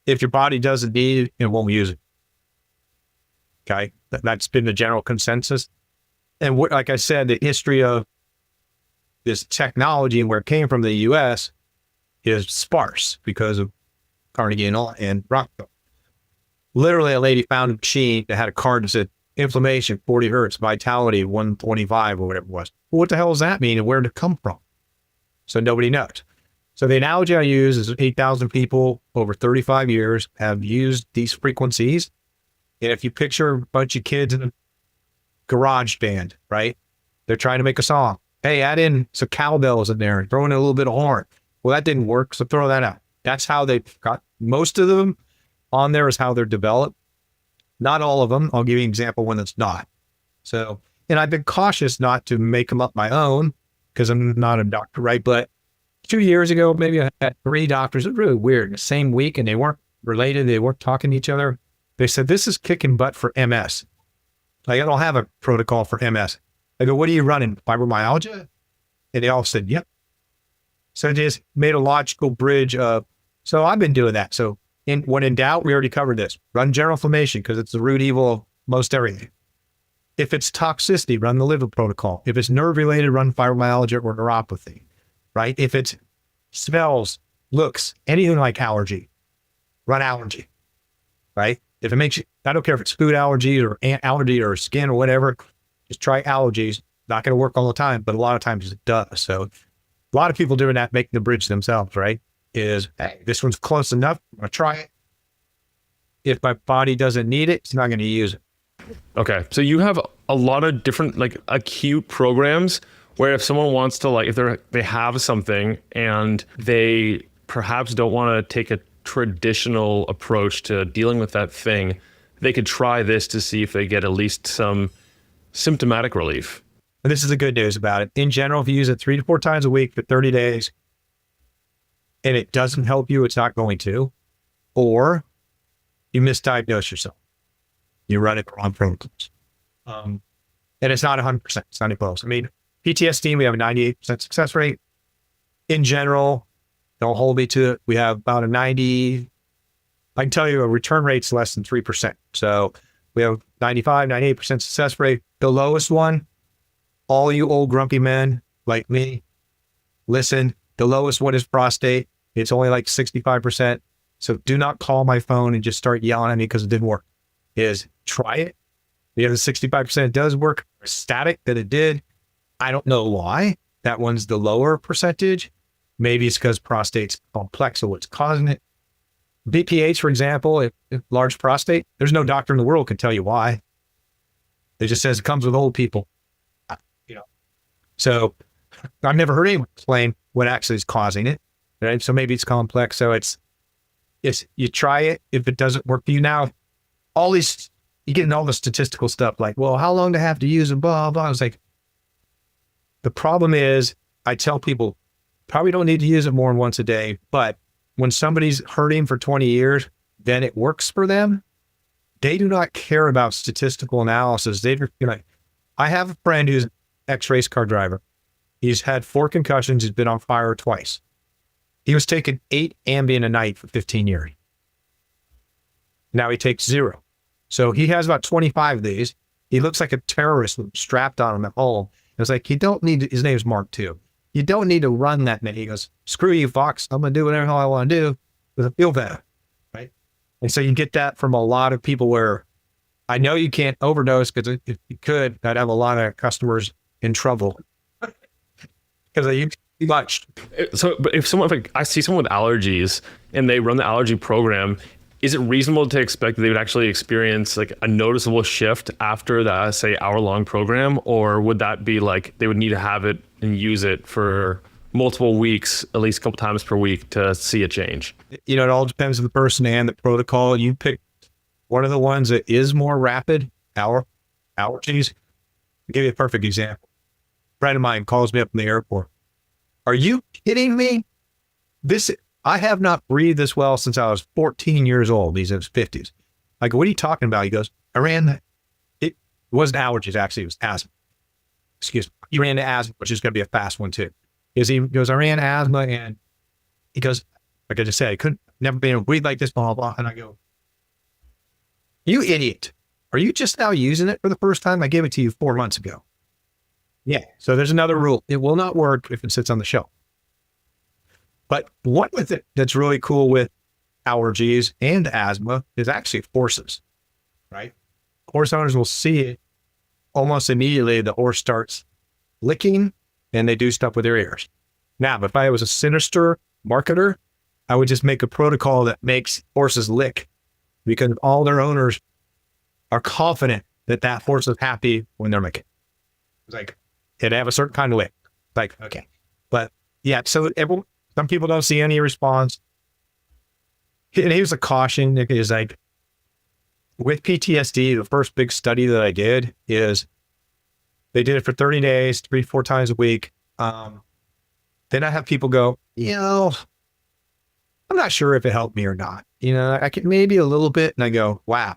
if your body doesn't need it, it won't use it. Okay, that's been the general consensus. And like I said, the history of this technology and where it came from the U.S. is sparse because of Carnegie and Rockefeller. Literally, a lady found a machine that had a card that said inflammation 40 hertz, vitality 125 or whatever it was. Well, what the hell does that mean and where did it come from? So nobody knows. So the analogy I use is 8,000 people over 35 years have used these frequencies. And if you picture a bunch of kids in a garage band, right? They're trying to make a song. Hey, add in some cowbells in there and throw in a little bit of horn. Well, that didn't work, so throw that out. That's how they got most of them on there is how they're developed. Not all of them. I'll give you an example when it's not. So, and I've been cautious not to make them up my own because I'm not a doctor, right? But 2 years ago, maybe I had 3 doctors. It was really weird. In the same week, and they weren't related. They weren't talking to each other. They said, this is kicking butt for MS. Like, I don't have a protocol for MS. I go, what are you running? Fibromyalgia? And they all said, yep. So it just made a logical bridge of, so I've been doing that. So when in doubt, we already covered this. Run general inflammation because it's the root evil of most everything. If it's toxicity, run the liver protocol. If it's nerve related, run fibromyalgia or neuropathy, right? If it's smells, looks, anything like allergy, run allergy, right? If it makes you, I don't care if it's food allergy or skin or whatever, just try allergies. Not going to work all the time, but a lot of times it does. So a lot of people doing that, making the bridge themselves, right? Is, hey, this one's close enough. I'm going to try it. If my body doesn't need it, it's not going to use it. Okay. So you have a lot of different like acute programs where if someone wants to if they have something and they perhaps don't want to take a traditional approach to dealing with that thing, they could try this to see if they get at least some symptomatic relief. And this is the good news about it. In general, if you use it 3 to 4 times a week for 30 days and it doesn't help you, it's not going to, or you misdiagnose yourself. You run it wrong protocols. And it's not 100%. It's not even close. I mean, PTSD, we have a 98% success rate. In general, don't hold me to it. We have about a 90, I can tell you a return rate's less than 3%. So we have 95, 98% success rate. The lowest one, all you old grumpy men like me, listen, the lowest one is prostate. It's only like 65%. So do not call my phone and just start yelling at me because it didn't work. Is try it. The other 65% it does work. Static that it did. I don't know why. That one's the lower percentage. Maybe it's because prostate's complex, so what's causing it. BPH, for example, if large prostate, there's no doctor in the world can tell you why. It just says it comes with old people. So I've never heard anyone explain what actually is causing it. Right? So maybe it's complex. So it's you try it. If it doesn't work for you now, you're getting all the statistical stuff like, well, how long do I have to use it? Blah, blah. I was like, the problem is I tell people probably don't need to use it more than once a day. But when somebody's hurting for 20 years, then it works for them. They do not care about statistical analysis. I have a friend who's an ex-race car driver. He's had 4 concussions. He's been on fire twice. He was taking 8 Ambien a night for 15 years. Now he takes 0. So he has about 25 of these. He looks like a terrorist strapped on him at home. It's like, you don't need to, his name's Mark too. You don't need to run that many. He goes, screw you, Fox. I'm going to do whatever the hell I want to do because I feel better. Right. And so you get that from a lot of people where I know you can't overdose because if you could, I'd have a lot of customers in trouble because they use too much. So, but if I see someone with allergies and they run the allergy program, is it reasonable to expect that they would actually experience like a noticeable shift after the, say, hour-long program? Or would that be like they would need to have it and use it for multiple weeks, at least a couple times per week to see a change? It all depends on the person and the protocol. You pick one of the ones that is more rapid, allergies. I'll give you a perfect example. A friend of mine calls me up in the airport. Are you kidding me? I have not breathed this well since I was 14 years old. He's in his 50s. I go, what are you talking about? He goes, I ran that. It wasn't allergies, actually. It was asthma. Excuse me. He ran to asthma, which is going to be a fast one too. Because he goes, I ran asthma, and he goes, like I just said, I couldn't, never been able to breathe like this, blah, blah, blah. And I go, you idiot. Are you just now using it for the first time? I gave it to you 4 months ago. Yeah. So there's another rule. It will not work if it sits on the shelf. But what with it that's really cool with allergies and asthma is actually horses, right? Horse owners will see it almost immediately. The horse starts licking and they do stuff with their ears. Now, if I was a sinister marketer, I would just make a protocol that makes horses lick because all their owners are confident that that horse is happy when they're licking. It's like, they have a certain kind of lick. Like, okay. But yeah, so some people don't see any response. And here's a caution, is like, with PTSD, the first big study that I did is they did it for 30 days, 3-4 times a week. Then I have people go, I'm not sure if it helped me or not. I could maybe a little bit. And I go, wow.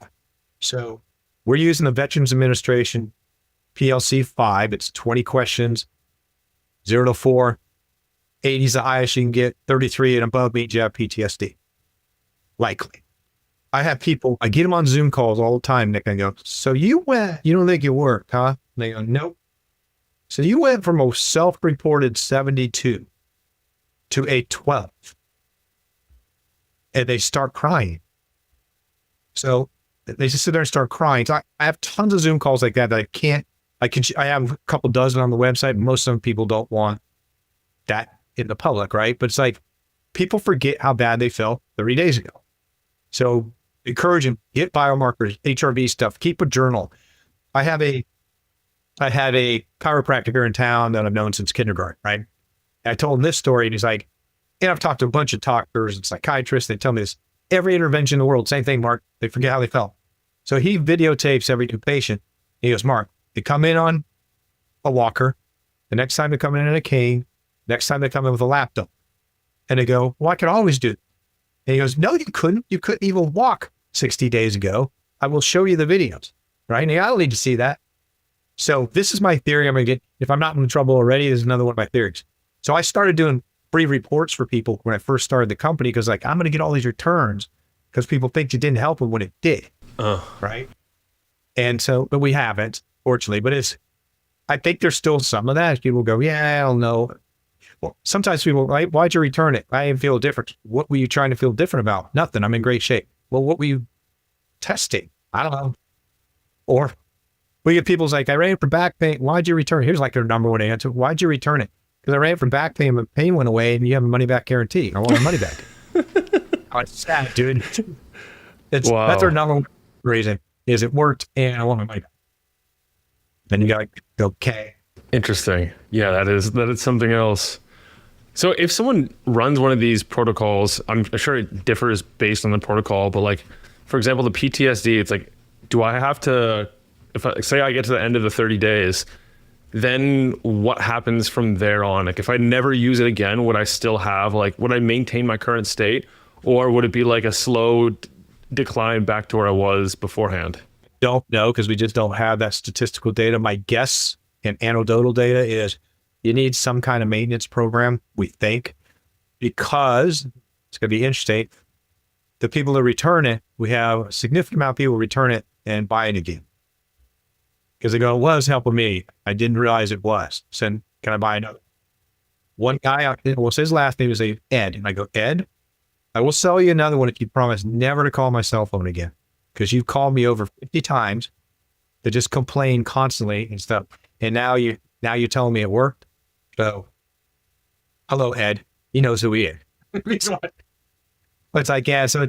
So we're using the Veterans Administration PLC 5. It's 20 questions, 0 to 4. 80 is the highest you can get. 33 and above means you have PTSD. Likely. I have people, I get them on Zoom calls all the time, Nick, and I go, so you don't think it worked, huh? And they go, nope. So you went from a self-reported 72 to a 12. And they start crying. So they just sit there and start crying. So I have tons of Zoom calls like that I have a couple dozen on the website. Most of them people don't want that in the public, right? But it's like people forget how bad they felt 30 days ago. So encourage them, get biomarkers, HRV stuff, keep a journal. I had a chiropractor in town that I've known since kindergarten, right? I told him this story and he's like, and I've talked to a bunch of doctors and psychiatrists. They tell me this, every intervention in the world, same thing, Mark, they forget how they felt. So he videotapes every new patient. He goes, Mark, they come in on a walker. The next time they come in a cane. Next time they come in with a laptop. And they go, well, I could always do it. And he goes, no, you couldn't. You couldn't even walk 60 days ago. I will show you the videos, right? And I don't need to see that. So this is my theory. I'm going to get, if I'm not in trouble already, this is another one of my theories. So I started doing free reports for people when I first started the company because I'm going to get all these returns because people think you didn't help them when it did, right? And so, but we haven't, fortunately. But I think there's still some of that. People go, yeah, I don't know. Well, sometimes people, right? Why'd you return it? I didn't feel different. What were you trying to feel different about? Nothing. I'm in great shape. Well, what were you testing? I don't know. Or we get people's like, I ran for back pain. Why'd you return it? Here's like their number one answer. Why'd you return it? Because I ran from back pain, but pain went away and you have a money back guarantee. I want my money back. Oh, it's sad, dude. That's our number one reason is it worked and I want my money back. Then you got to go, okay. Interesting. Yeah, that is something else. So if someone runs one of these protocols, I'm sure it differs based on the protocol, but like, for example, the PTSD, it's like, do I have to, say I get to the end of the 30 days, then what happens from there on? Like if I never use it again, would I still have would I maintain my current state, or would it be like a slow decline back to where I was beforehand? Don't know, because we just don't have that statistical data. My guess and anecdotal data is you need some kind of maintenance program, we think, because it's going to be interesting. The people that return it, we have a significant amount of people return it and buy it again. Because they go, well, it's helping me. I didn't realize it was. So can I buy another? One guy, his last name is Ed. And I go, Ed, I will sell you another one if you promise never to call my cell phone again. Because you've called me over 50 times to just complain constantly and stuff. And now you're telling me it worked. So, hello, Ed. He knows who he is. But it's like, yeah, so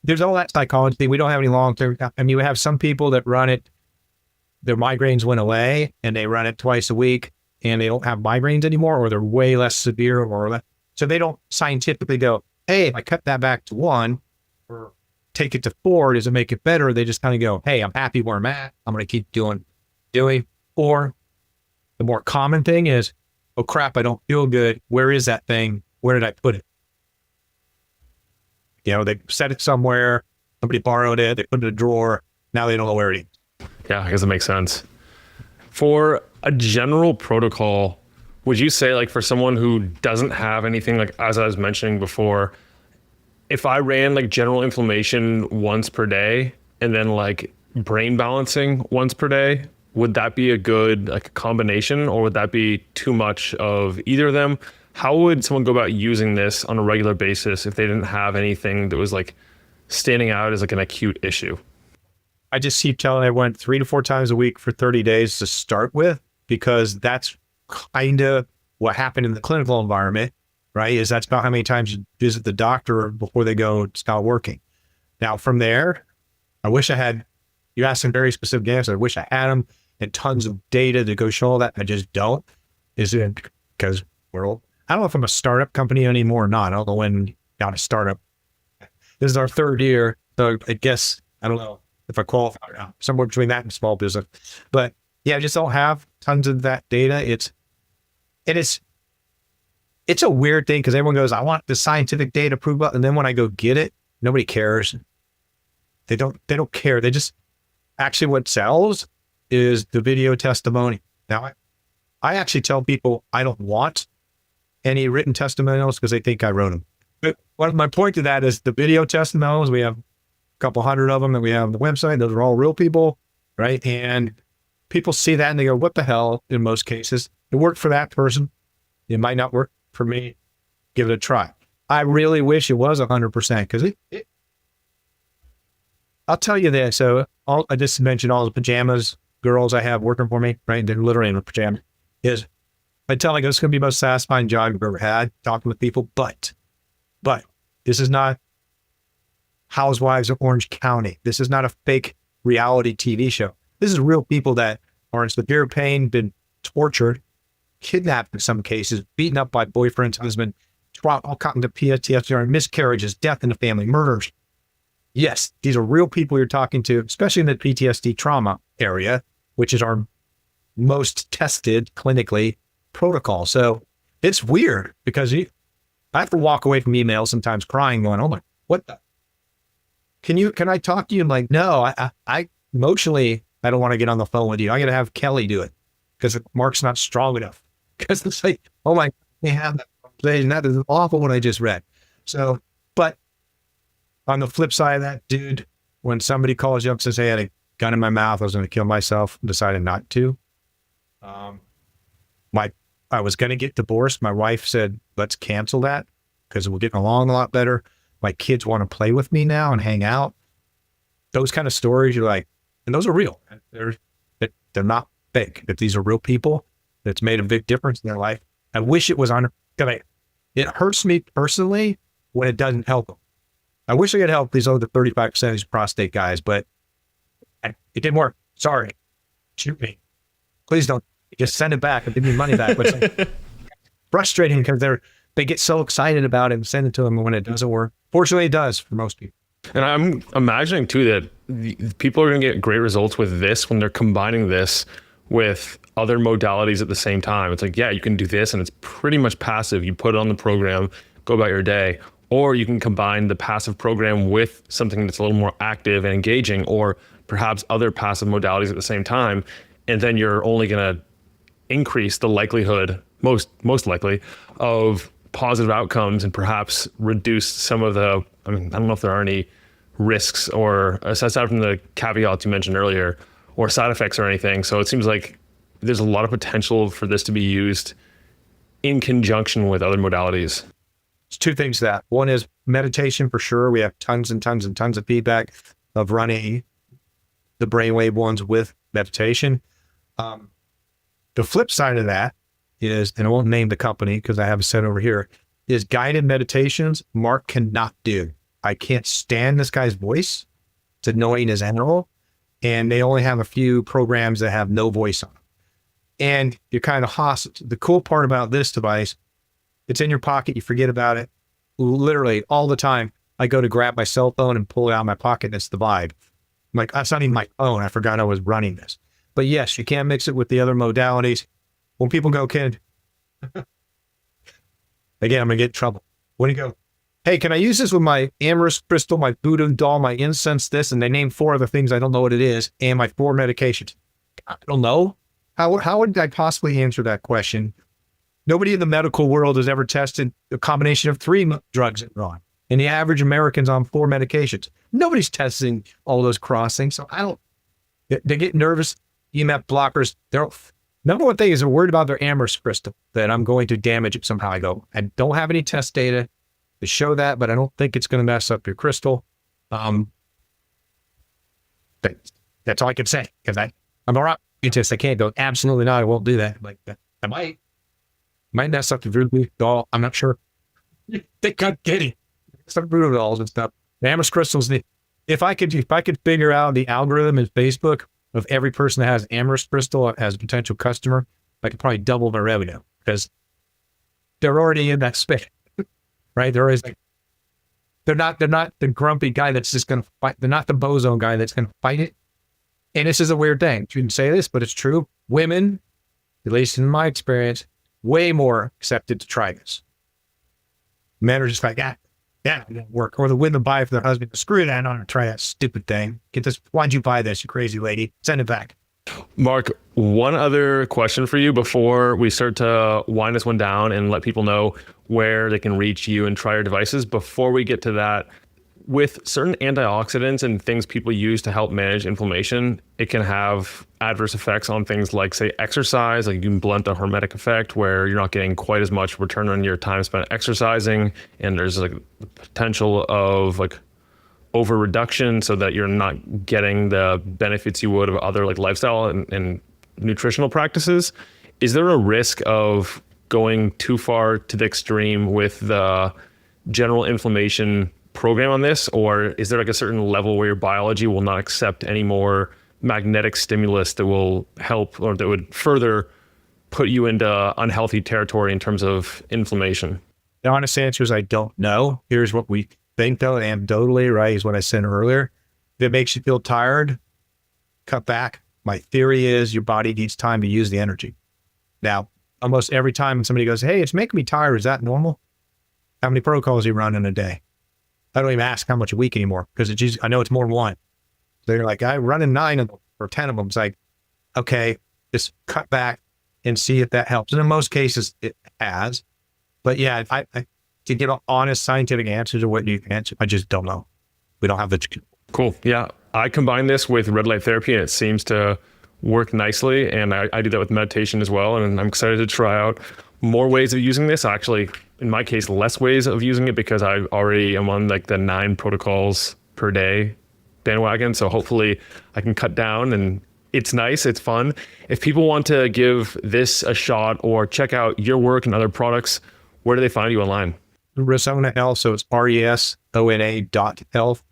there's all that psychology. We don't have any long-term. I mean, we have some people that run it, their migraines went away and they run it twice a week and they don't have migraines anymore, or they're way less severe, so they don't scientifically go, hey, if I cut that back to 1 or take it to 4, does it make it better? They just kind of go, hey, I'm happy where I'm at. I'm going to keep doing. Or the more common thing is, oh crap, I don't feel good. Where is that thing? Where did I put it? They set it somewhere. Somebody borrowed it. They put it in a drawer. Now they don't know where it is. Yeah, I guess it makes sense. For a general protocol, would you say for someone who doesn't have anything, as I was mentioning before, if I ran general inflammation once per day and then brain balancing once per day, would that be a good combination, or would that be too much of either of them? How would someone go about using this on a regular basis if they didn't have anything that was standing out as an acute issue? I just keep telling everyone 3 to 4 times a week for 30 days to start with, because that's kind of what happened in the clinical environment, right? Is that's about how many times you visit the doctor before they go, it's not working. Now from there, I wish I had, you asked some very specific answers. I wish I had them and tons of data to go show all that. I just don't. Is it because I don't know if I'm a startup company anymore or not. I don't know when got a startup. This is our 3rd year. So I guess, I don't know if I qualify or not. Somewhere between that and small business. But yeah, I just don't have tons of that data. It's a weird thing, because everyone goes, I want the scientific data proof. And then when I go get it, nobody cares. They don't care. They just, actually what sells is the video testimony. Now, I actually tell people I don't want any written testimonials because they think I wrote them. But my point to that is the video testimonials, we have a couple hundred of them that we have on the website. Those are all real people, right? And people see that and they go, what the hell? In most cases, it worked for that person. It might not work for me. Give it a try. I really wish it was 100%, because I'll tell you this. So I just mentioned all the pajamas girls I have working for me, right? They're literally in a pajama. I tell them, it's going to be the most satisfying job you've ever had, talking with people. But this is not Housewives of Orange County. This is not a fake reality TV show. This is real people that are in severe pain, been tortured, kidnapped in some cases, beaten up by boyfriends, husband, all caught into PTSD, miscarriages, death in the family, murders. Yes, these are real people you're talking to, especially in the PTSD trauma area, which is our most tested clinically protocol. So it's weird, because I have to walk away from emails sometimes crying, going, oh my, what the? Can I talk to you? I'm like, no, I emotionally, I don't want to get on the phone with you. I got to have Kelly do it, because Mark's not strong enough. Because it's like, oh my, they have that conversation. That is awful what I just read. So, but on the flip side of that, dude, when somebody calls you up and says, hey, I had a gun in my mouth, I was going to kill myself, decided not to. I was going to get divorced. My wife said, let's cancel that, because we're getting along a lot better. My kids want to play with me now and hang out. Those kind of stories, you're like, and those are real. They're not fake. That these are real people that's made a big difference in their life. I wish it was it hurts me personally when it doesn't help them. I wish I could help these other 35% of these prostate guys, but it didn't work. Sorry. Shoot me. Please don't. Just send it back and give me money back. But it's frustrating, because they get so excited about it and send it to them when it doesn't work. Fortunately, it does for most people. And I'm imagining too that the people are going to get great results with this when they're combining this with other modalities at the same time. It's like, yeah, you can do this and it's pretty much passive. You put it on the program, go about your day. Or you can combine the passive program with something that's a little more active and engaging, or perhaps other passive modalities at the same time. And then you're only going to increase the likelihood, most likely, of positive outcomes, and perhaps reduce some of the, I don't know if there are any risks or aside from the caveats you mentioned earlier, or side effects or anything. So it seems like there's a lot of potential for this to be used in conjunction with other modalities. It's two things to that. One is meditation for sure. We have tons and tons and tons of feedback of running the brainwave ones with meditation. The flip side of that is, and I won't name the company because I have it set over here, is guided meditations Mark cannot do. I can't stand this guy's voice. It's annoying as hell. And they only have a few programs that have no voice on them. And you're kind of hostage. The cool part about this device, it's in your pocket. You forget about it. Literally all the time. I go to grab my cell phone and pull it out of my pocket, and it's the vibe. I'm like, that's not even my phone. I forgot I was running this. But yes, you can mix it with the other modalities. When people go, kid, again, I'm going to get in trouble. When you go, hey, can I use this with my amorous crystal, my voodoo doll, my incense, this, and they name 4 other things I don't know what it is, and my 4 medications? I don't know. How would I possibly answer that question? Nobody in the medical world has ever tested a combination of 3 drugs that are on, and the average American's on 4 medications. Nobody's testing all those crossings. So they get nervous. EMF blockers. Number one thing is they're worried about their amorous crystal, that I'm going to damage it somehow. I go, I don't have any test data to show that, but I don't think it's going to mess up your crystal. That's all I can say, because I'm all right. I can't go, absolutely not. I won't do that. Like that. I might mess up the voodoo doll. I'm not sure. They got getting some voodoo dolls and stuff. The amorous crystals. If I could figure out the algorithm in Facebook of every person that has amorous crystal as a potential customer, I could probably double their revenue, because they're already in that space, right? They're always like, they're not the grumpy guy that's just going to fight. They're not the bozo guy that's going to fight it. And this is a weird thing. You can say this, but it's true. Women, at least in my experience, way more accepted to try this. Men are just like, yeah, it won't work. Or the women buy it for their husband. Screw that, I'm not going to try that stupid thing. Get this. Why'd you buy this, you crazy lady? Send it back. Mark, one other question for you before we start to wind this one down and let people know where they can reach you and try your devices. Before we get to that, with certain antioxidants and things people use to help manage inflammation, it can have adverse effects on things like, say, exercise. Like you can blunt the hormetic effect, where you're not getting quite as much return on your time spent exercising, and there's like the potential of like over reduction, so that you're not getting the benefits you would of other like lifestyle and nutritional practices. Is there a risk of going too far to the extreme with the general inflammation program on this, or is there like a certain level where your biology will not accept any more magnetic stimulus that will help, or that would further put you into unhealthy territory in terms of inflammation? The honest answer is I don't know. Here's what we think, though, anecdotally, right, is what I said earlier. If it makes you feel tired, cut back. My theory is your body needs time to use the energy. Now, almost every time somebody goes, hey, it's making me tired, is that normal? How many protocols do you run in a day? I don't even ask how much a week anymore, because I know it's more than one. They're like, I'm running 9 of them or 10 of them. It's like, okay, just cut back and see if that helps. And in most cases, it has. But yeah, I to get an honest scientific answer to what you answer, I just don't know. We don't have the. Cool. Yeah. I combine this with red light therapy, and it seems to work nicely. And I do that with meditation as well. And I'm excited to try out more ways of using this. Actually, in my case, less ways of using it, because I already am on like the 9 protocols per day bandwagon. So hopefully I can cut down, and it's nice. It's fun. If people want to give this a shot or check out your work and other products, where do they find you online? Resona Health. So it's RESONA.health.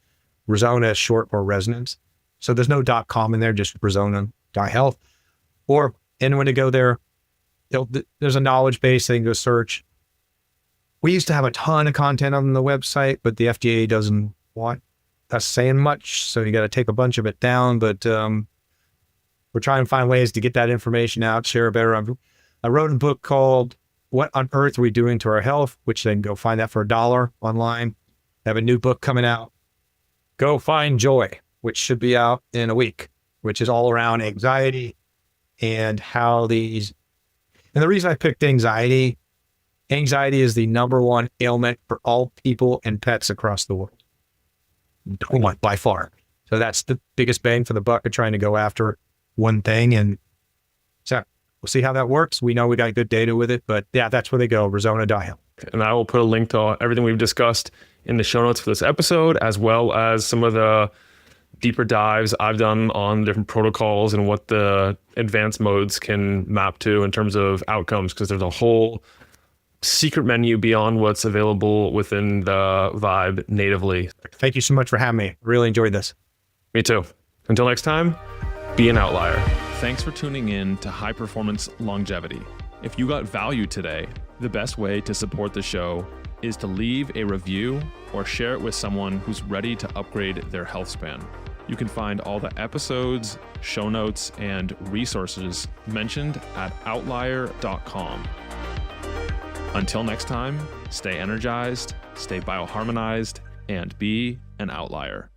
Resona is short for resonance. So there's no .com in there, just Resona.health. Or anyone to go there, there's a knowledge base they can go search. We used to have a ton of content on the website, but the FDA doesn't want us saying much. So you got to take a bunch of it down. But we're trying to find ways to get that information out, share better. I wrote a book called What on Earth Are We Doing to Our Health, which they can go find that for $1 online. I have a new book coming out, Go Find Joy, which should be out in a week, which is all around anxiety and how these, and the reason I picked anxiety is the #1 ailment for all people and pets across the world. By far. So that's the biggest bang for the buck of trying to go after one thing. And so we'll see how that works. We know we got good data with it, but yeah, that's where they go, Resona Health. And I will put a link to everything we've discussed in the show notes for this episode, as well as some of the deeper dives I've done on different protocols and what the advanced modes can map to in terms of outcomes, because there's a whole secret menu beyond what's available within the Vibe natively. Thank you so much for having me. Really enjoyed this. Me too. Until next time, be an outlier. Thanks for tuning in to High Performance Longevity. If you got value today, the best way to support the show is to leave a review or share it with someone who's ready to upgrade their health span. You can find all the episodes, show notes, and resources mentioned at outlier.com. Until next time, stay energized, stay bioharmonized, and be an outlier.